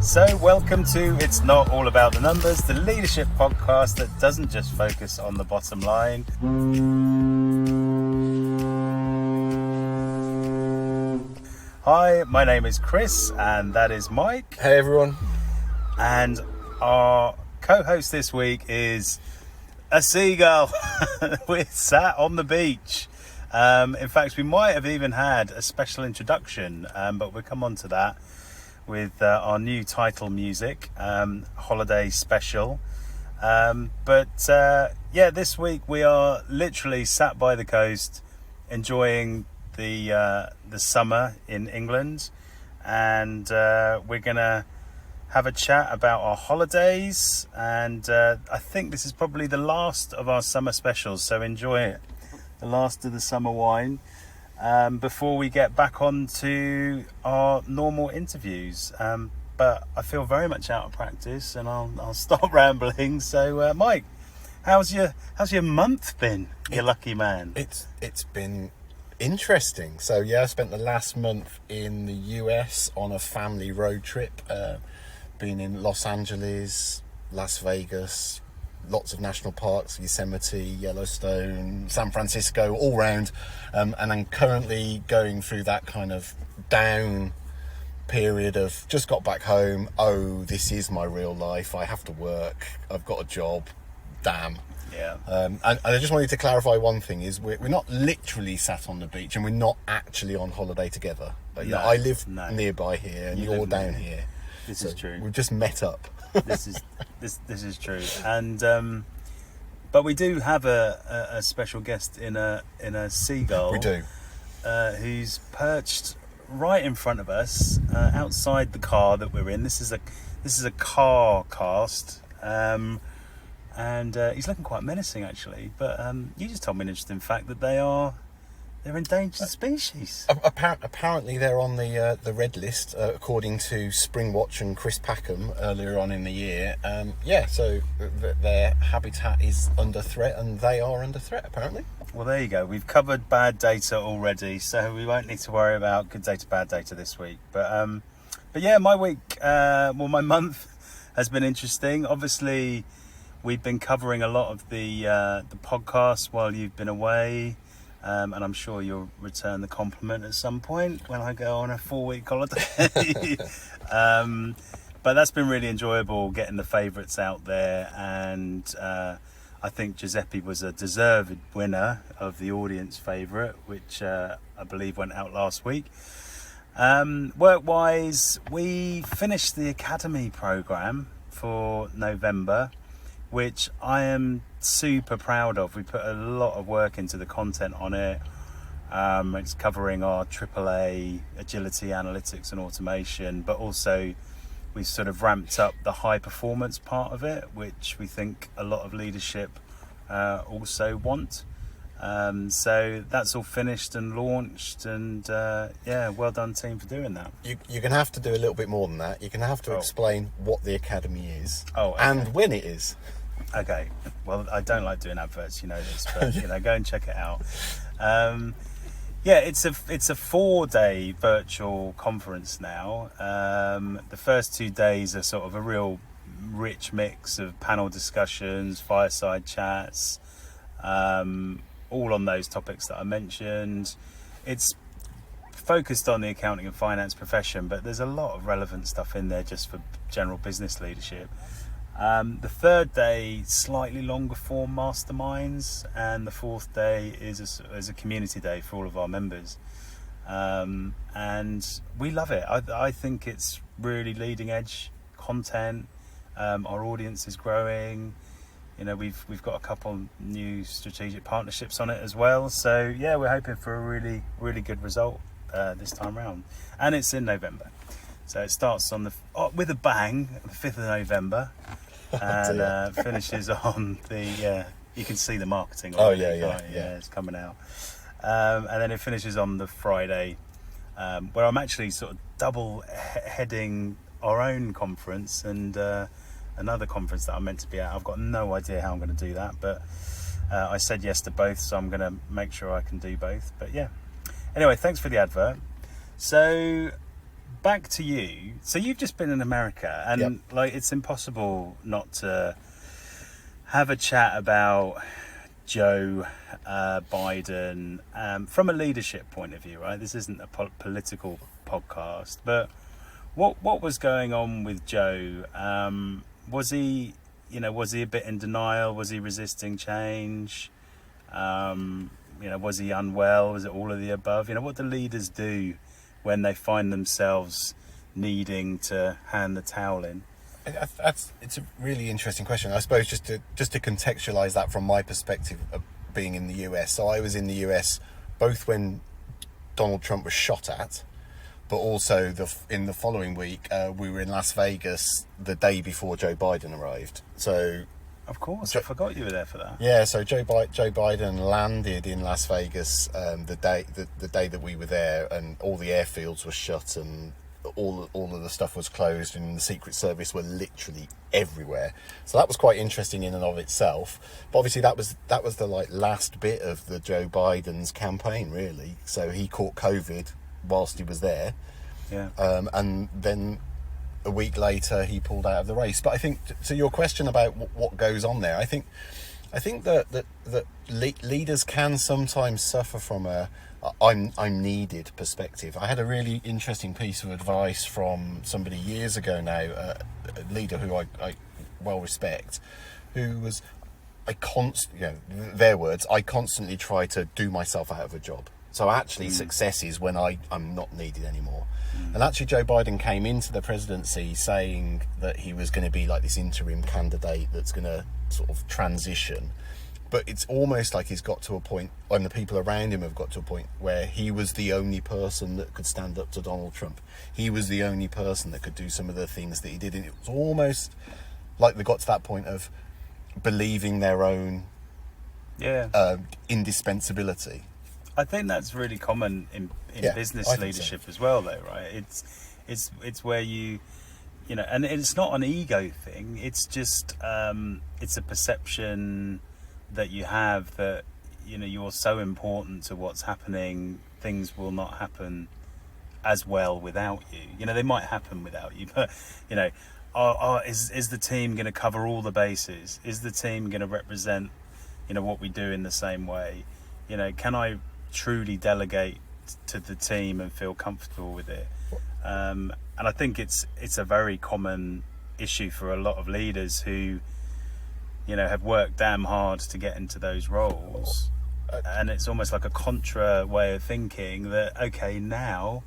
So welcome to It's Not All About the Numbers, the leadership podcast that doesn't just focus on the bottom line. Hi, my name is Chris and that is Mike. Hey everyone. And our co-host this week is a seagull. We're sat on the beach. In fact, we might have even had a special introduction, but we'll come on to that with our new title music, Holiday Special. This week we are literally sat by the coast enjoying the summer in England, and we're gonna have a chat about our holidays, and I think this is probably the last of our summer specials, so enjoy it, the last of the summer wine, before we get back on to our normal interviews. But I feel very much out of practice, and I'll stop rambling. So Mike, how's your month been, you lucky man? It's been interesting. So yeah, I spent the last month in the US on a family road trip. Been in Los Angeles, Las Vegas, lots of national parks, Yosemite, Yellowstone, San Francisco, all round. And I'm currently going through that kind of down period of just got back home. Oh, this is my real life. I have to work. I've got a job. Damn. Yeah. And I just wanted to clarify one thing is we're not literally sat on the beach, and we're not actually on holiday together. But I live nearby here and you're down here. This is true. We've just met up. This is true, and but we do have a special guest in a seagull. We do. Who's perched right in front of us, outside the car that we're in. This is a car cast, and he's looking quite menacing actually. But you just told me an interesting fact that they're endangered species. Apparently they're on the red list, according to Springwatch and Chris Packham earlier on in the year. So their habitat is under threat, and they are under threat apparently. Well, there you go. We've covered bad data already, so we won't need to worry about good data, bad data this week. But yeah, my week, my month has been interesting. Obviously, we've been covering a lot of the podcast while you've been away. And I'm sure you'll return the compliment at some point when I go on a 4-week holiday. But that's been really enjoyable, getting the favourites out there, and I think Giuseppe was a deserved winner of the audience favourite, which I believe went out last week. Work-wise, we finished the Academy programme for November, which I am super proud of. We put a lot of work into the content on it. It's covering our AAA agility, analytics and automation, but also we've sort of ramped up the high performance part of it, which we think a lot of leadership also want. So that's all finished and launched, and well done team for doing that. You're going to have to do a little bit more than that. You're going to have to explain what the Academy is and when it is. Okay, well, I don't like doing adverts, you know this, but go and check it out. It's a 4-day virtual conference now. The first 2 days are sort of a real rich mix of panel discussions, fireside chats, all on those topics that I mentioned. It's focused on the accounting and finance profession, but there's a lot of relevant stuff in there just for general business leadership. The third day, slightly longer form masterminds, and the fourth day is a community day for all of our members. And we love it. I think it's really leading edge content. Our audience is growing. We've got a couple new strategic partnerships on it as well. So yeah, we're hoping for a really, really good result this time round. And it's in November. So it starts with a bang, the 5th of November. And finishes on you can see the marketing already. Yeah, it's coming out. And then it finishes on the Friday, where I'm actually sort of double heading our own conference and another conference that I'm meant to be at. I've got no idea how I'm going to do that, but I said yes to both, so I'm going to make sure I can do both. But yeah, anyway, thanks for the advert. So back to you. So you've just been in America, and Yep. like it's impossible not to have a chat about Joe Biden from a leadership point of view, right? This isn't a political podcast, but what was going on with Joe? Was he a bit in denial? Was he resisting change? Was he unwell? Was it all of the above? What do leaders do when they find themselves needing to hand the towel in? It's a really interesting question. I suppose just to contextualise that from my perspective of being in the US. So I was in the US both when Donald Trump was shot at, but also in the following week we were in Las Vegas the day before Joe Biden arrived. So of course, I forgot you were there for that. Yeah, so Joe Biden landed in Las Vegas the day that we were there, and all the airfields were shut and all of the stuff was closed, and the Secret Service were literally everywhere. So that was quite interesting in and of itself. But obviously that was the last bit of the Joe Biden's campaign, really. So he caught COVID whilst he was there, and then a week later he pulled out of the race. But I think to your question about what goes on there, I think that leaders can sometimes suffer from a I'm needed perspective. I had a really interesting piece of advice from somebody years ago now, a leader who I well respect, who was their words, I constantly try to do myself out of a job. So actually success is when I'm not needed anymore. And actually Joe Biden came into the presidency saying that he was going to be like this interim candidate that's going to sort of transition. But it's almost like he's got to a point, and the people around him have got to a point where he was the only person that could stand up to Donald Trump. He was the only person that could do some of the things that he did. And it was almost like they got to that point of believing their own indispensability. I think that's really common in business leadership as well, though, right? It's where and it's not an ego thing. It's just it's a perception that you have that you're so important to what's happening. Things will not happen as well without you. They might happen without you, but is the team going to cover all the bases? Is the team going to represent what we do in the same way? Can I truly delegate to the team and feel comfortable with it? And I think it's a very common issue for a lot of leaders who have worked damn hard to get into those roles, and it's almost like a contra way of thinking that okay, now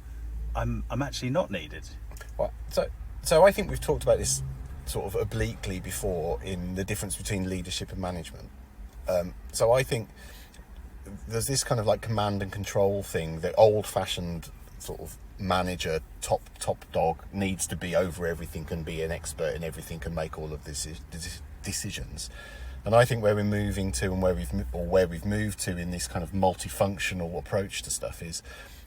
I'm actually not needed. Well, so I think we've talked about this sort of obliquely before in the difference between leadership and management. So I think there's this kind of like command and control thing. The old-fashioned sort of manager, top dog, needs to be over everything and be an expert in everything and make all of this decisions. And I think where we're moving to, and where we've moved to in this kind of multifunctional approach to stuff, is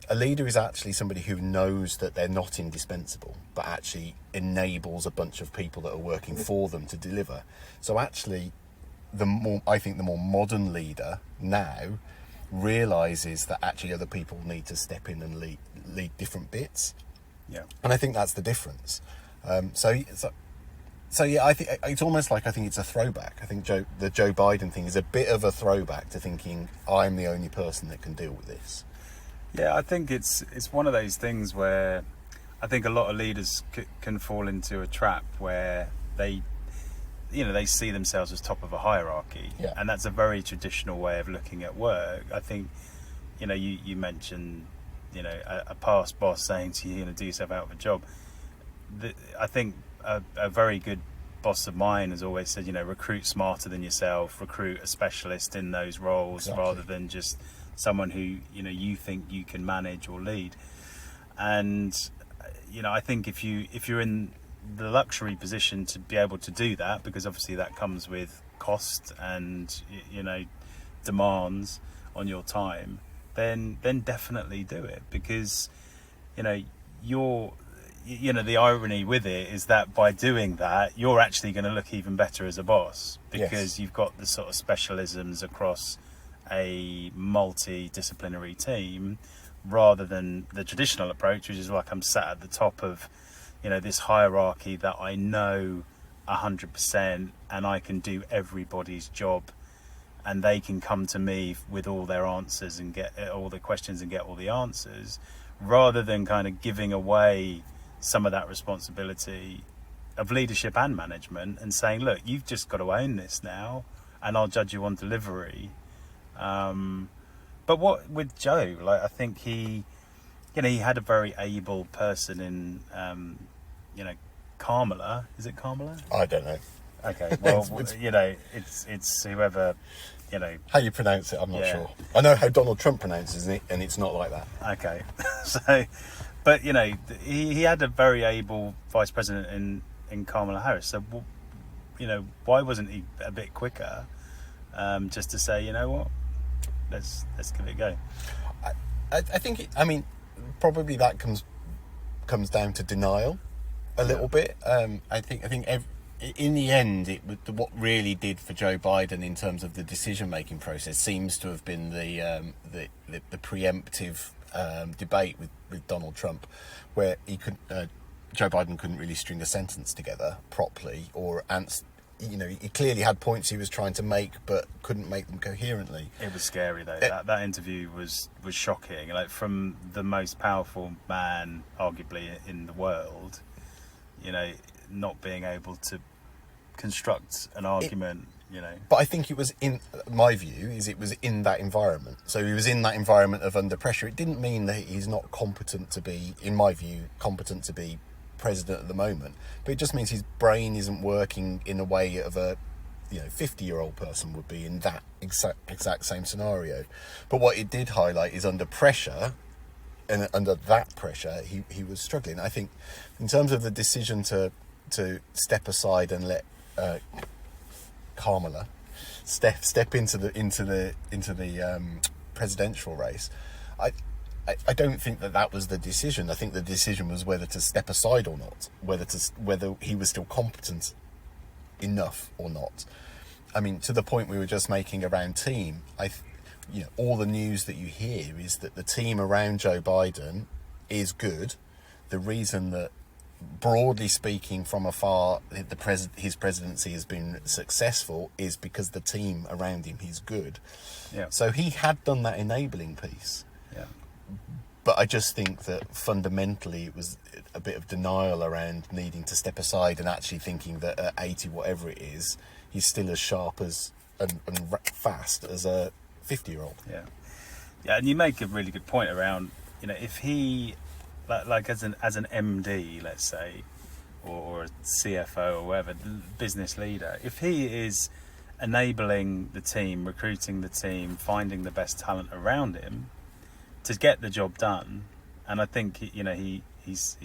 a leader is actually somebody who knows that they're not indispensable, but actually enables a bunch of people that are working for them to deliver. So actually, the more modern leader now realizes that actually other people need to step in and lead different bits. Yeah. And I think that's the difference. So yeah, I think it's almost like, I think it's a throwback. I think the Joe Biden thing is a bit of a throwback to thinking I'm the only person that can deal with this. Yeah, I think it's one of those things where I think a lot of leaders can fall into a trap where they see themselves as top of a hierarchy, and that's a very traditional way of looking at work. I think, you mentioned, a past boss saying to you, do yourself out of a job. I think a very good boss of mine has always said, recruit smarter than yourself, recruit a specialist in those roles, rather than just someone who, you think you can manage or lead. And, I think if you're in the luxury position to be able to do that, because obviously that comes with cost and demands on your time, then definitely do it, because the irony with it is that by doing that you're actually going to look even better as a boss, because you've got the sort of specialisms across a multidisciplinary team rather than the traditional approach, which is like I'm sat at the top of, this hierarchy that I know 100% and I can do everybody's job, and they can come to me with all their answers and get all the questions and get all the answers, rather than kind of giving away some of that responsibility of leadership and management and saying, look, you've just got to own this now and I'll judge you on delivery. But what with Joe, like, I think he had a very able person in, Kamala. Is it Kamala? I don't know. Okay, well, it's whoever, How you pronounce it, I'm not Yeah. sure. I know how Donald Trump pronounces it, and it's not like that. Okay. So, but, he had a very able vice president in Kamala Harris. So, why wasn't he a bit quicker, just to say, you know what, let's give it a go? I think, probably that comes down to denial a little bit. I think in the end, what really did for Joe Biden in terms of the decision-making process seems to have been the preemptive debate with Donald Trump, where Joe Biden couldn't really string a sentence together properly, or answer. He clearly had points he was trying to make, but couldn't make them coherently. It was scary though. That interview was shocking. Like, from the most powerful man, arguably, in the world, not being able to construct an argument. But I think it was, in my view, it was in that environment. So he was in that environment of under pressure. It didn't mean that he's not competent to be, in my view, competent to be president at the moment, but it just means his brain isn't working in a way of a 50-year-old person would be in that exact same scenario. But what it did highlight is under pressure, and under that pressure he was struggling. I think in terms of the decision to step aside and let Kamala step into the presidential race, I don't think that was the decision. I think the decision was whether to step aside or not, whether he was still competent enough or not. To the point we were just making around team, all the news that you hear is that the team around Joe Biden is good. The reason that, broadly speaking, from afar, his presidency has been successful is because the team around him is good. Yeah. So he had done that enabling piece. Yeah. But I just think that fundamentally it was a bit of denial around needing to step aside and actually thinking that at 80, whatever it is, he's still as sharp and fast as a 50-year-old. Yeah, and you make a really good point around, if he, like as an MD, let's say, or a CFO or whatever, business leader, if he is enabling the team, recruiting the team, finding the best talent around him to get the job done, and I think he's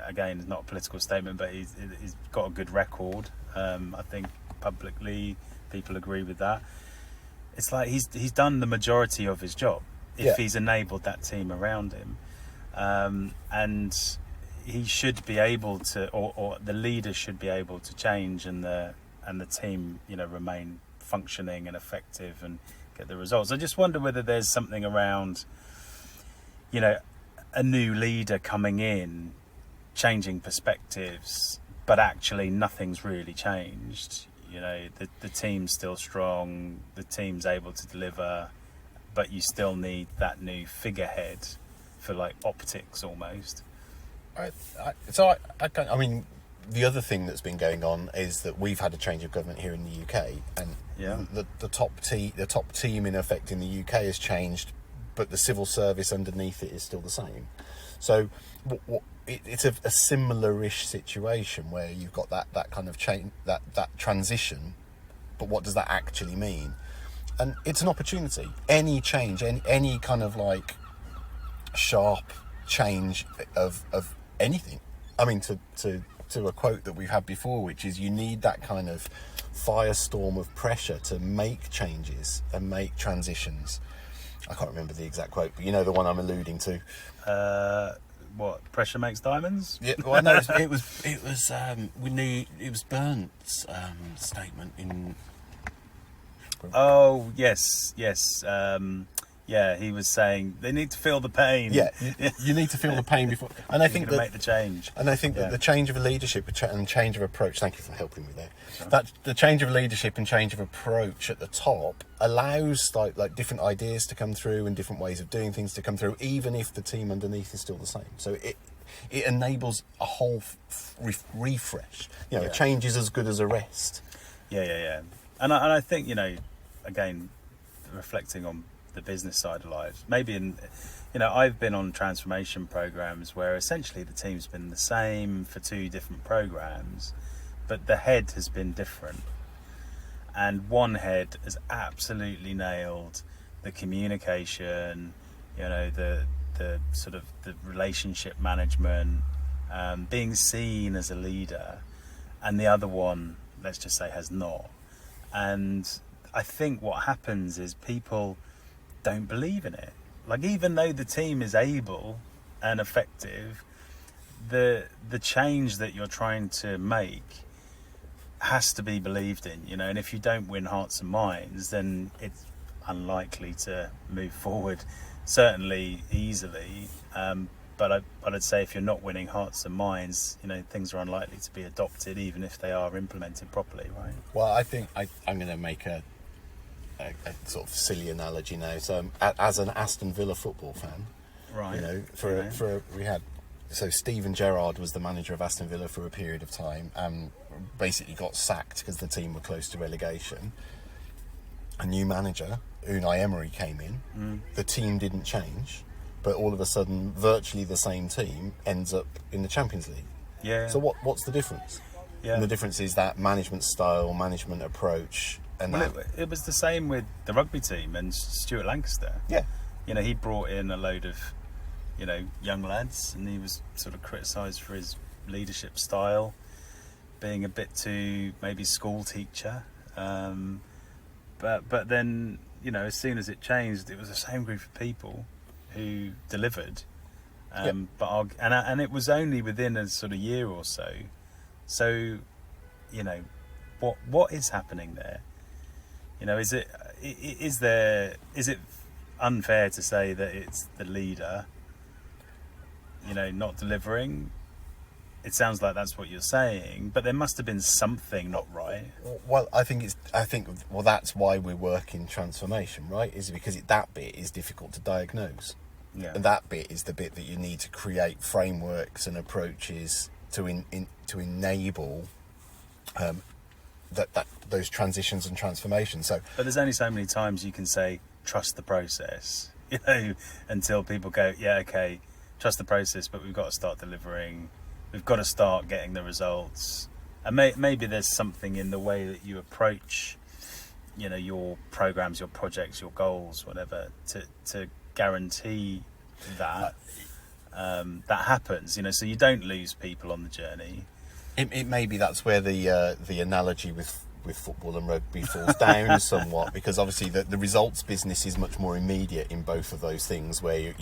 again, it's not a political statement, but he's got a good record. I think publicly people agree with that. It's like he's done the majority of his job if he's enabled that team around him, and he should be able to, or the leader should be able to change, and the team remain functioning and effective and get the results. I just wonder whether there's something around a new leader coming in, changing perspectives, but actually nothing's really changed. The team's still strong, the team's able to deliver, but you still need that new figurehead for, like, optics almost. The other thing that's been going on is that we've had a change of government here in the UK, and the top team in effect in the UK has changed, but the civil service underneath it is still the same. So it's a similar-ish situation where you've got that kind of change, that transition, but what does that actually mean? And it's an opportunity. Any change, any kind of like sharp change of anything. To a quote that we've had before, which is, you need that kind of firestorm of pressure to make changes and make transitions. I can't remember the exact quote, but you know the one I'm alluding to. What, pressure makes diamonds? Yeah, well, no, it was Burnt's statement in. Oh yes. Yeah, he was saying they need to feel the pain. Yeah, you need to feel the pain before. And I think that make the change. And I think that the change of leadership and change of approach. Thank you for helping me there. Sure. That the change of leadership and change of approach at the top allows like different ideas to come through and different ways of doing things to come through, even if the team underneath is still the same. So it enables a whole refresh. A change is as good as a rest. Yeah. And I think, again, reflecting on the business side of life, maybe I've been on transformation programs where essentially the team's been the same for 2 different programs, but the head has been different. And one head has absolutely nailed the communication, the sort of the relationship management, being seen as a leader, and the other one, let's just say, has not. And I think what happens is people don't believe in it. Like, even though the team is able and effective, the change that you're trying to make has to be believed in, and if you don't win hearts and minds, then it's unlikely to move forward, certainly easily. But I'd say if you're not winning hearts and minds, things are unlikely to be adopted, even if they are implemented properly, right? Well, I think I'm going to make a sort of silly analogy now. So, as an Aston Villa football fan, right? So Steven Gerrard was the manager of Aston Villa for a period of time, and basically got sacked because the team were close to relegation. A new manager, Unai Emery, came in. The team didn't change, but all of a sudden, virtually the same team ends up in the Champions League. Yeah. So what's the difference? Yeah. And the difference is that management style, management approach. And it was the same with the rugby team and Stuart Lancaster. Yeah. He brought in a load of, young lads, and he was sort of criticised for his leadership style, being a bit too maybe school teacher. But then, as soon as it changed, it was the same group of people who delivered. And it was only within a sort of year or so. So, what is happening there? Is it unfair to say that it's the leader, not delivering? It sounds like that's what you're saying, but there must have been something not right. Well, I think that's why we work in transformation, right? Is because that bit is difficult to diagnose. Yeah. And that bit is the bit that you need to create frameworks and approaches to enable those transitions and transformations. But there's only so many times you can say trust the process, until people go, yeah, okay, trust the process, but we've got to start delivering. We've got to start getting the results. And maybe there's something in the way that you approach, your programs, your projects, your goals, whatever, to guarantee that that happens. So you don't lose people on the journey. It maybe that's where the analogy with football and rugby falls down somewhat, because obviously the results business is much more immediate in both of those things, where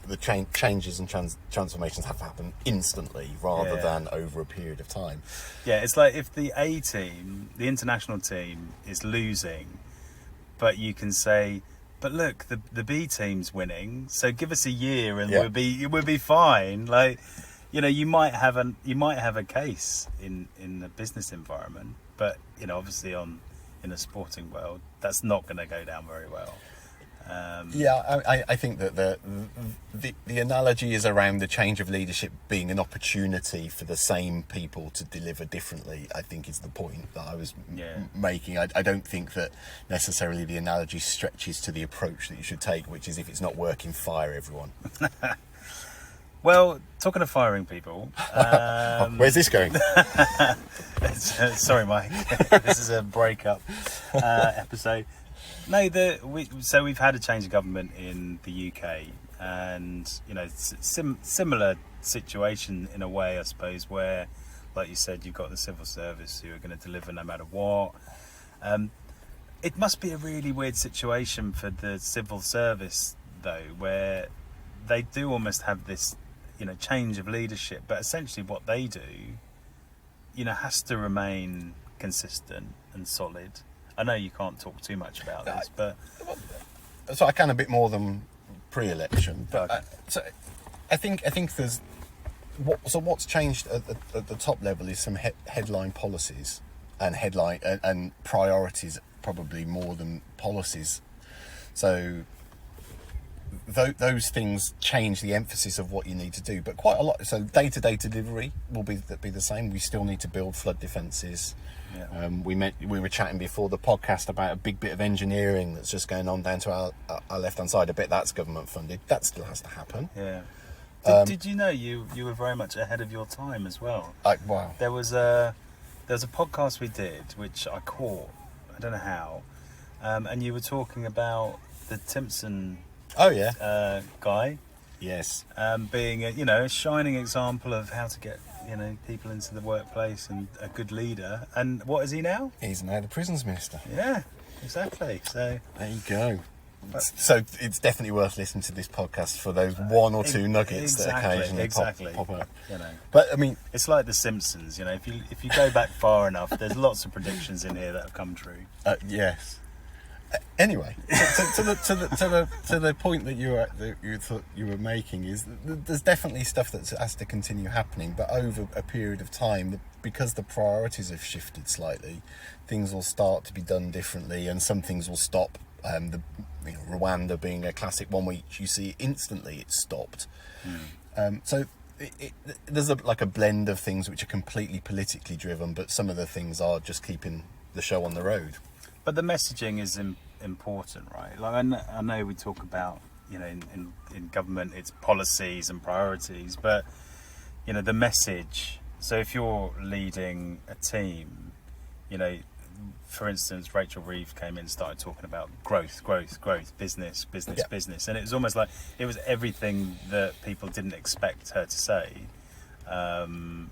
the changes and transformations have to happen instantly rather than over a period of time. Yeah, it's like if the A team, the international team, is losing, but you can say, but look, the B team's winning, so give us a year and we'll be fine. Like, you might have a case in the business environment, but obviously in a sporting world, that's not going to go down very well. I think that the analogy is around the change of leadership being an opportunity for the same people to deliver differently, I think is the point that I was making. I don't think that necessarily the analogy stretches to the approach that you should take, which is if it's not working, fire everyone. Well, talking of firing people... where's this going? Sorry, Mike. This is a breakup episode. No, we've had a change of government in the UK, and similar situation in a way, I suppose, where, like you said, you've got the civil service who are going to deliver no matter what. It must be a really weird situation for the civil service, though, where they do almost have this, change of leadership, but essentially what they do, has to remain consistent and solid. I know you can't talk too much about this, but so I can a bit more than pre-election, but Okay. so I think there's what's changed at the top level is some headline policies and and priorities, probably more than policies. So those things change the emphasis of what you need to do, but quite a lot. So day-to-day delivery will be the same. We still need to build flood defences. Yeah. We were chatting before the podcast about a big bit of engineering that's just going on down to our left-hand side. A bit that's government funded. That still has to happen. Yeah. Did you know you were very much ahead of your time as well? Wow. There was a podcast we did which I caught. I don't know how, and you were talking about the Timpson Oh yeah. guy Yes. being a shining example of how to get people into the workplace and a good leader. And what is he now? He's now the prisons minister. Yeah, exactly. So There you go. So it's definitely worth listening to this podcast for those one or two nuggets that occasionally pop up. But I mean, it's like The Simpsons. If you go back far enough, there's lots of predictions in here that have come true. yes. Anyway, to the point that you thought you were making is there's definitely stuff that has to continue happening, but over a period of time, because the priorities have shifted slightly, things will start to be done differently, and some things will stop. Rwanda being a classic one where you see instantly it's stopped. So there's a blend of things which are completely politically driven, but some of the things are just keeping the show on the road. But the messaging is important, right? Like I know we talk about, in government, it's policies and priorities, but the message. So if you're leading a team, for instance, Rachel Reeve came in and started talking about growth, business, Yeah. business, and it was almost like it was everything that people didn't expect her to say. And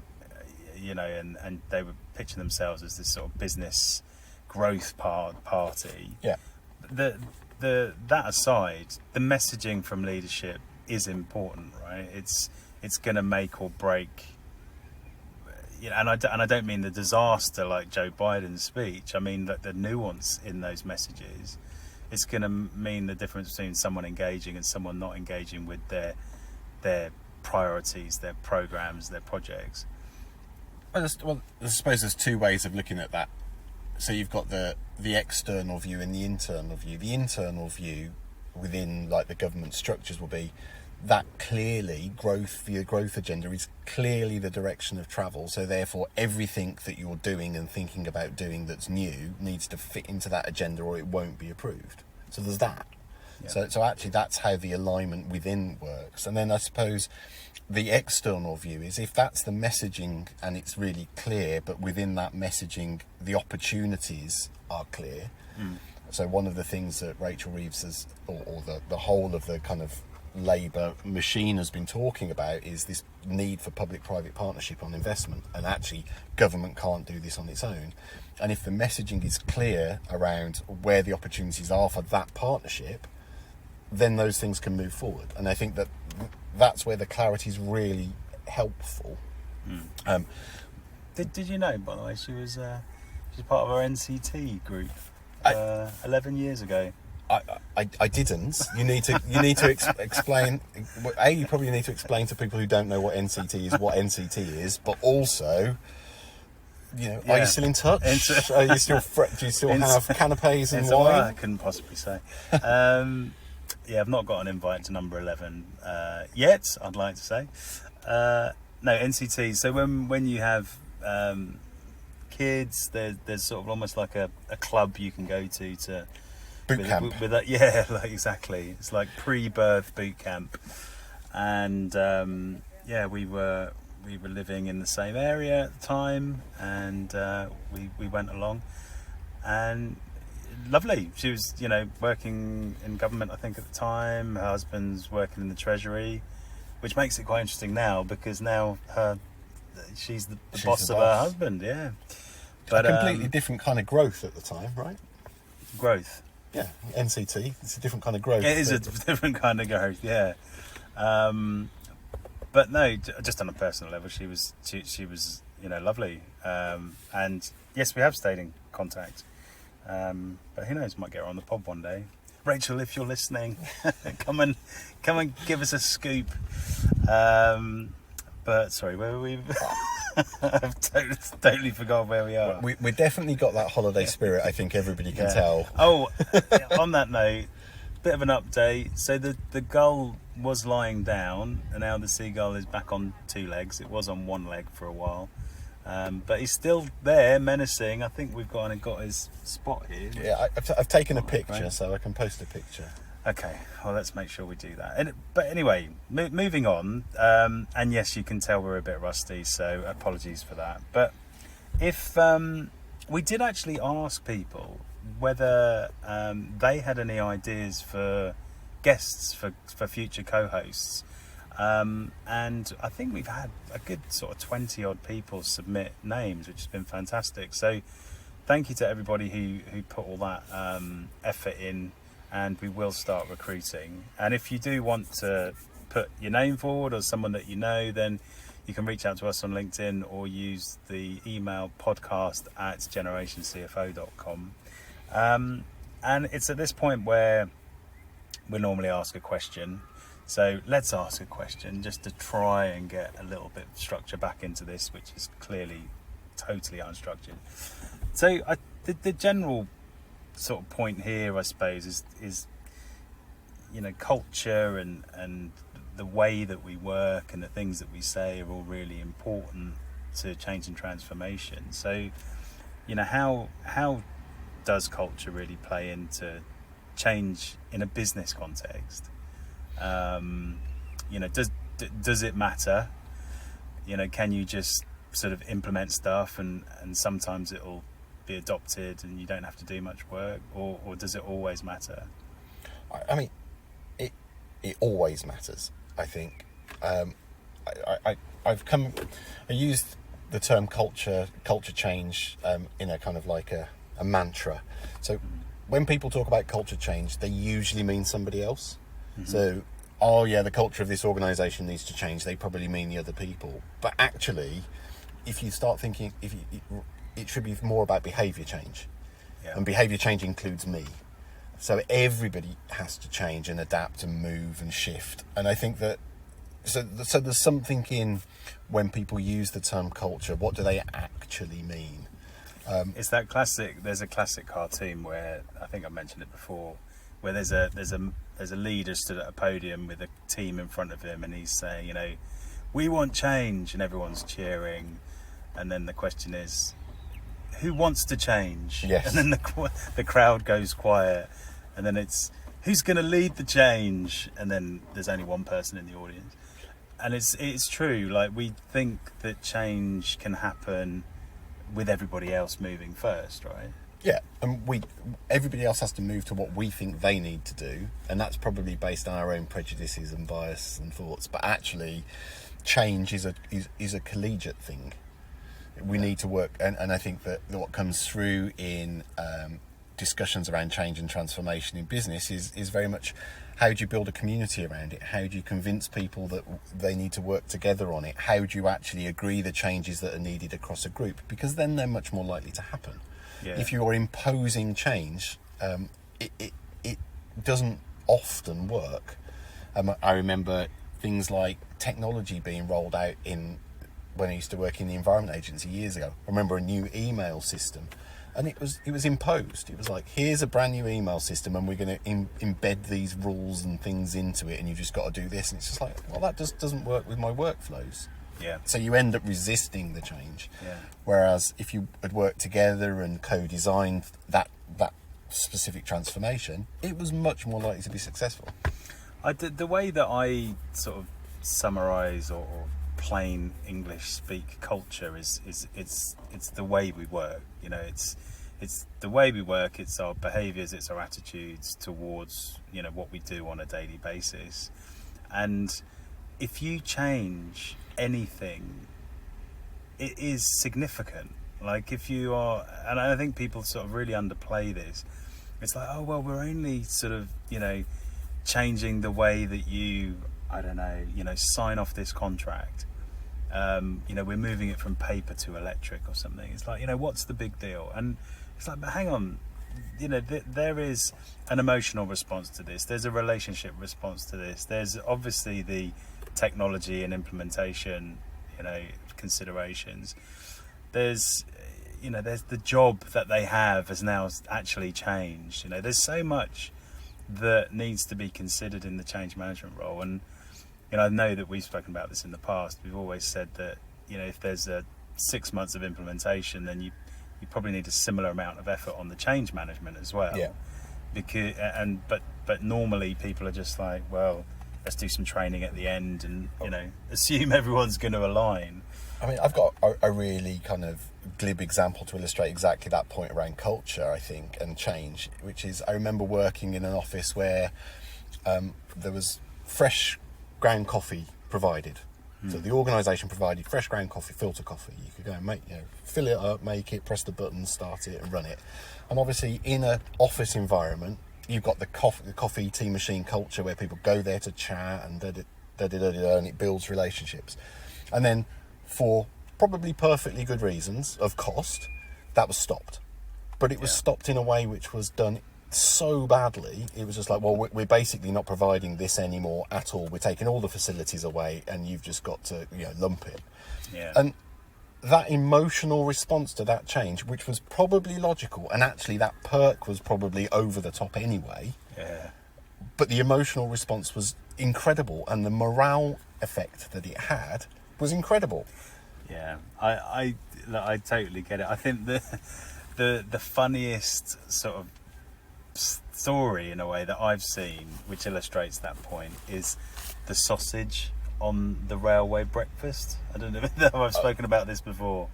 they were pitching themselves as this sort of business growth party. Yeah. That aside, the messaging from leadership is important, right? It's going to make or break. And I don't mean the disaster like Joe Biden's speech. I mean that the nuance in those messages. It's going to mean the difference between someone engaging and someone not engaging with their priorities, their programs, their projects. Well, I suppose there's two ways of looking at that. So you've got the external view and the internal view. The internal view within the government structures will be that clearly the growth agenda is clearly the direction of travel. So therefore everything that you're doing and thinking about doing that's new needs to fit into that agenda or it won't be approved. So there's that. Yeah. So actually that's how the alignment within works. And then I suppose the external view is if that's the messaging and it's really clear, but within that messaging the opportunities are clear. So one of the things that Rachel Reeves has, or the whole of the kind of Labour machine has been talking about, is this need for public-private partnership on investment, and actually government can't do this on its own. And if the messaging is clear around where the opportunities are for that partnership, then those things can move forward. And I think that's where the clarity is really helpful. Did you know, by the way, she's part of our NCT group 11 years ago. I didn't. You need to explain. You probably need to explain to people who don't know what NCT is what NCT is, but also, are you still in touch? Are you still do you still have canapes and wine? I couldn't possibly say. I've not got an invite to number 11 yet. I'd like to say. No, NCT. So when you have kids, there's sort of almost like a club you can go to. Boot camp. With that, yeah, exactly. It's like pre-birth boot camp, and we were living in the same area at the time, and we went along, and lovely. She was, working in government, I think, at the time. Her husband's working in the Treasury, which makes it quite interesting now because now she's the boss of her husband. Yeah, but a completely different kind of growth at the time, right? Growth. Yeah, NCT. It's a different kind of growth. It is a different kind of growth, yeah. But no, just on a personal level, she was lovely. And yes, we have stayed in contact. But who knows? Might get her on the pod one day. Rachel, if you're listening, come and give us a scoop. But sorry, where were we? I've totally forgot where we are. We definitely got that holiday spirit. I think everybody can tell. Oh, on that note, bit of an update. So the gull was lying down, and now the seagull is back on 2 legs. It was on 1 leg for a while, but he's still there, menacing. I think we've got his spot here. Yeah, I've taken a picture, so I can post a picture. Okay, well, let's make sure we do that. But anyway, moving on, and yes, you can tell we're a bit rusty, so apologies for that. But if we did actually ask people whether they had any ideas for guests for future co-hosts, and I think we've had a good sort of 20 odd people submit names, which has been fantastic. So thank you to everybody who put all that effort in. And we will start recruiting. And if you do want to put your name forward or someone that you know, then you can reach out to us on LinkedIn or use the email podcast@generationcfo.com. And it's at this point where we normally ask a question. So let's ask a question just to try and get a little bit of structure back into this, which is clearly totally unstructured. So the general sort of point here, I suppose, is culture and the way that we work and the things that we say are all really important to change and transformation. So how does culture really play into change in a business context? Does it matter? Can you just sort of implement stuff and sometimes it'll be adopted and you don't have to do much work, or does it always matter? I mean, it always matters, I think. I used the term culture change in a kind of like a mantra. So when people talk about culture change, they usually mean somebody else. Mm-hmm. So, the culture of this organisation needs to change, they probably mean the other people. But actually, if you start thinking, it should be more about behaviour change. Yeah. And behaviour change includes me. So everybody has to change and adapt and move and shift. And I think that, so there's something in when people use the term culture, what do they actually mean? It's that classic, there's a classic cartoon where, I think I mentioned it before, where there's a leader stood at a podium with a team in front of him and he's saying, we want change, and everyone's cheering. And then the question is, who wants to change? Yes. And then the crowd goes quiet, and then it's, who's going to lead the change? And then there's only one person in the audience. And it's true, like, we think that change can happen with everybody else moving first, right? Yeah, and everybody else has to move to what we think they need to do, and that's probably based on our own prejudices and bias and thoughts. But actually, change is a collegiate thing. We need to work, and I think that what comes through in discussions around change and transformation in business is very much, how do you build a community around it? How do you convince people that they need to work together on it? How do you actually agree the changes that are needed across a group? Because then they're much more likely to happen. Yeah. If you're imposing change, it doesn't often work. I remember things like technology being rolled out when I used to work in the Environment Agency years ago. I remember a new email system, and it was imposed. It was like, here's a brand new email system, and we're going to embed these rules and things into it, and you've just got to do this. And it's just like, well, that just doesn't work with my workflows. Yeah. So you end up resisting the change. Yeah. Whereas if you had worked together and co-designed that specific transformation, it was much more likely to be successful. The way that I sort of summarise or plain English speak culture is it's the way we work. It's the way we work. It's our behaviours. It's our attitudes towards what we do on a daily basis. And if you change anything, it is significant. Like, if you are, and I think people sort of really underplay this. It's like, oh well, we're only sort of changing the way that you, I don't know, sign off this contract. We're moving it from paper to electric or something. It's like, what's the big deal? And it's like, but hang on, there is an emotional response to this. There's a relationship response to this. There's obviously the technology and implementation, considerations. There's the job that they have has now actually changed. There's so much that needs to be considered in the change management role. And I know that we've spoken about this in the past. We've always said that if there's a 6 months of implementation, then you probably need a similar amount of effort on the change management as well. Yeah. But normally people are just like, well, let's do some training at the end and assume everyone's going to align. I mean, I've got a really kind of glib example to illustrate exactly that point around culture, I think, and change, which is, I remember working in an office where there was fresh ground coffee provided. So the organisation provided fresh ground coffee, filter coffee. You could go and fill it up, make it, press the button, start it and run it. And obviously in an office environment, you've got the coffee tea machine culture where people go there to chat and and it builds relationships. And then for probably perfectly good reasons of cost, that was stopped. But it was stopped in a way which was done so badly. It was just like, well, we're basically not providing this anymore at all. We're taking all the facilities away and you've just got to lump it. And that emotional response to that change, which was probably logical, and actually that perk was probably over the top anyway, but the emotional response was incredible, and the morale effect that it had was incredible. I totally get it. I think the funniest sort of story in a way that I've seen, which illustrates that point, is the sausage on the railway breakfast. I don't know if I've spoken about this before.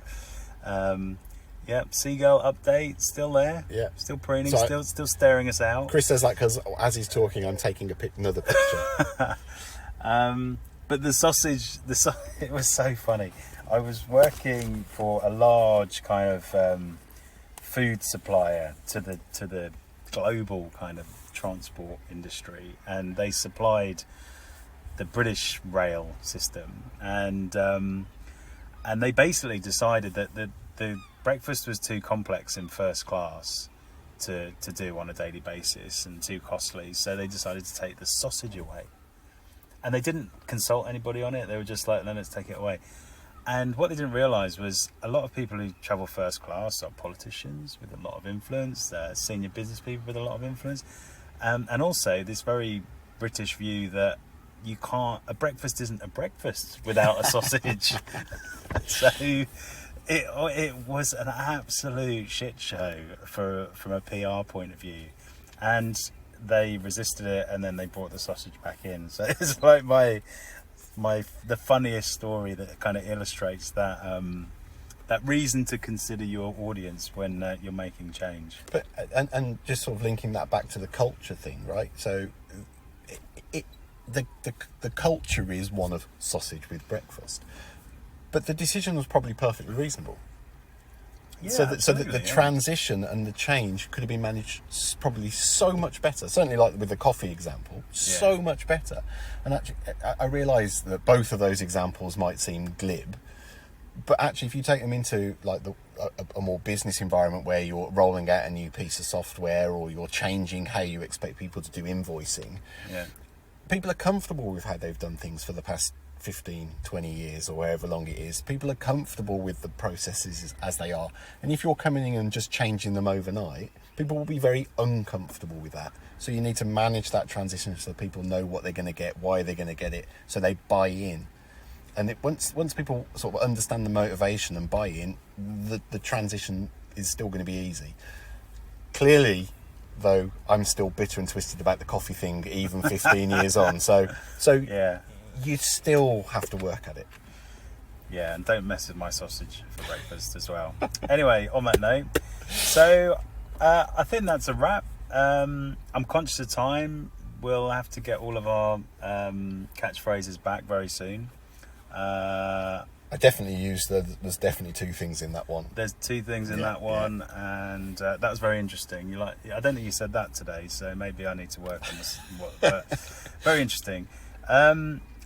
Seagull update, still there, still preening, still staring us out. Chris says that because as he's talking I'm taking another picture. But the sausage, it was so funny. I was working for a large kind of food supplier to the global kind of transport industry, and they supplied the British rail system, and they basically decided that the breakfast was too complex in first class to do on a daily basis and too costly, so they decided to take the sausage away. And they didn't consult anybody on it. They were just like, no, let's take it away. And what they didn't realise was a lot of people who travel first class are politicians with a lot of influence, senior business people with a lot of influence, and also this very British view that a breakfast isn't a breakfast without a sausage. So it was an absolute shit show from a PR point of view, and they resisted it, and then they brought the sausage back in. So it's like the funniest story that kind of illustrates that that reason to consider your audience when you're making change. But and just sort of linking that back to the culture thing, right? So the culture is one of sausage with breakfast, but the decision was probably perfectly reasonable. So the transition and the change could have been managed probably so much better. Certainly, like with the coffee example, so much better. And actually, I realise that both of those examples might seem glib, but actually, if you take them into like a more business environment where you're rolling out a new piece of software or you're changing how you expect people to do invoicing, people are comfortable with how they've done things for the past 15, 20 years or however long it is. People are comfortable with the processes as they are, and if you're coming in and just changing them overnight, people will be very uncomfortable with that. So you need to manage that transition so people know what they're going to get, why they're going to get it, so they buy in. And once people sort of understand the motivation and buy in, the transition is still going to be easy. Clearly, though, I'm still bitter and twisted about the coffee thing even 15 years on, so you still have to work at it. Yeah, and don't mess with my sausage for breakfast as well. Anyway, on that note, so I think that's a wrap. I'm conscious of time. We'll have to get all of our catchphrases back very soon. I definitely used there's definitely two things in that one. There's two things in that one, and that was very interesting. I don't think you said that today, so maybe I need to work on this. But very interesting.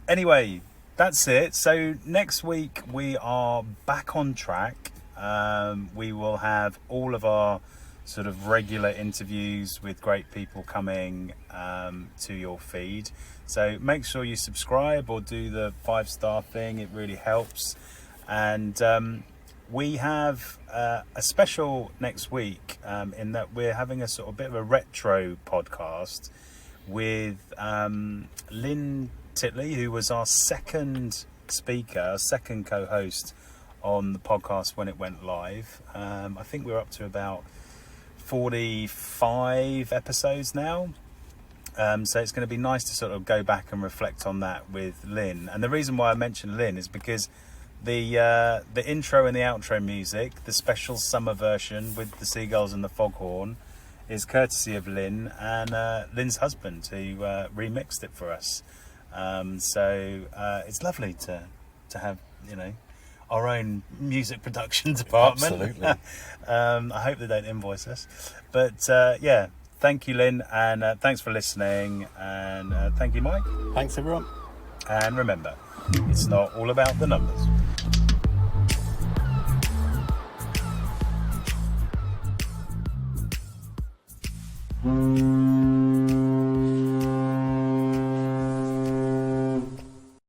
Anyway, that's it. So next week we are back on track. We will have all of our sort of regular interviews with great people coming to your feed. So make sure you subscribe or do the 5-star thing. It really helps. And we have a special next week in that we're having a sort of bit of a retro podcast with Lynn Titley, who was our second speaker, our second co-host on the podcast when it went live. I think we're up to about 45 episodes now. So it's going to be nice to sort of go back and reflect on that with Lynn. And the reason why I mentioned Lynn is because the intro and the outro music, the special summer version with the seagulls and the foghorn, is courtesy of Lynn and Lynn's husband, who remixed it for us. So it's lovely to have, you know, our own music production department. Absolutely. I hope they don't invoice us. But yeah, thank you, Lynn, and thanks for listening. And thank you, Mike. Thanks, everyone. And remember, it's not all about the numbers.